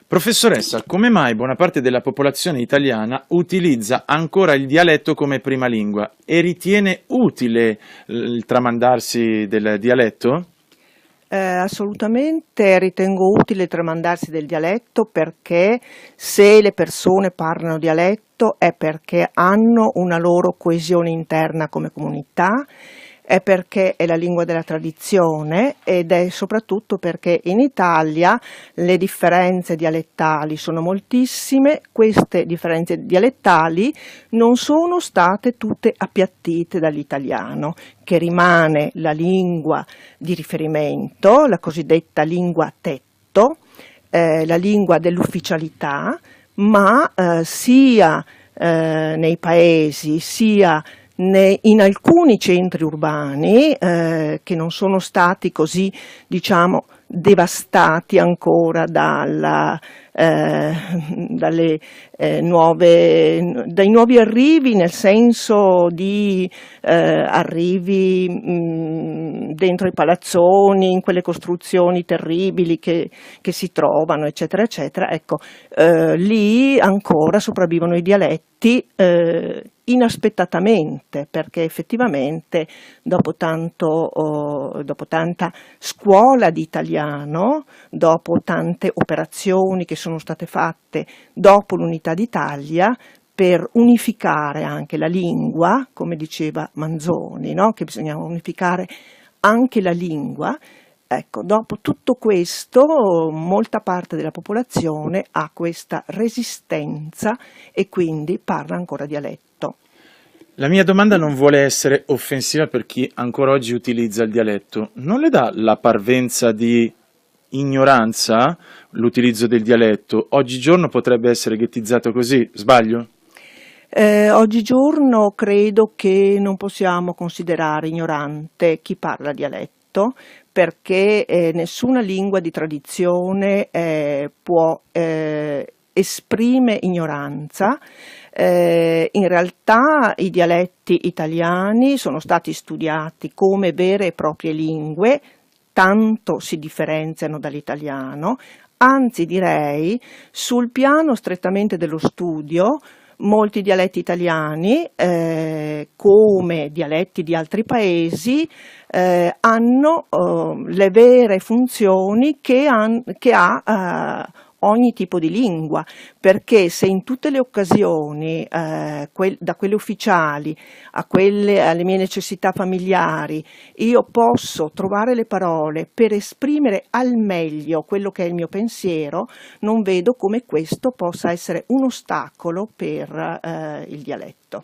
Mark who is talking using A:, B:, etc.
A: Professoressa, come mai buona parte della popolazione italiana utilizza ancora il dialetto come prima lingua e ritiene utile il tramandarsi del dialetto?
B: Assolutamente ritengo utile tramandarsi del dialetto perché se le persone parlano dialetto è perché hanno una loro coesione interna come comunità, è perché è la lingua della tradizione ed è soprattutto perché in Italia le differenze dialettali sono moltissime, queste differenze dialettali non sono state tutte appiattite dall'italiano, che rimane la lingua di riferimento, la cosiddetta lingua tetto, la lingua dell'ufficialità, ma sia nei paesi sia in alcuni centri urbani che non sono stati così, diciamo, devastati ancora dalle dai nuovi arrivi, nel senso di arrivi dentro i palazzoni, in quelle costruzioni terribili che si trovano, eccetera, eccetera. Ecco, lì ancora sopravvivono i dialetti inaspettatamente, perché effettivamente dopo tanta scuola di italiano, dopo tante operazioni che sono state fatte dopo l'unità d'Italia per unificare anche la lingua, come diceva Manzoni, no? Che bisognava unificare anche la lingua. Ecco, dopo tutto questo, molta parte della popolazione ha questa resistenza e quindi parla ancora dialetto.
A: La mia domanda non vuole essere offensiva per chi ancora oggi utilizza il dialetto. Non le dà la parvenza di ignoranza l'utilizzo del dialetto? Oggigiorno potrebbe essere ghettizzato così, sbaglio?
B: Oggigiorno credo che non possiamo considerare ignorante chi parla dialetto perché nessuna lingua di tradizione può esprime ignoranza. In realtà i dialetti italiani sono stati studiati come vere e proprie lingue, tanto si differenziano dall'italiano, anzi direi sul piano strettamente dello studio molti dialetti italiani, come dialetti di altri paesi, hanno le vere funzioni che ha ogni tipo di lingua, perché se in tutte le occasioni, da quelle ufficiali alle mie necessità familiari, io posso trovare le parole per esprimere al meglio quello che è il mio pensiero, non vedo come questo possa essere un ostacolo per il dialetto.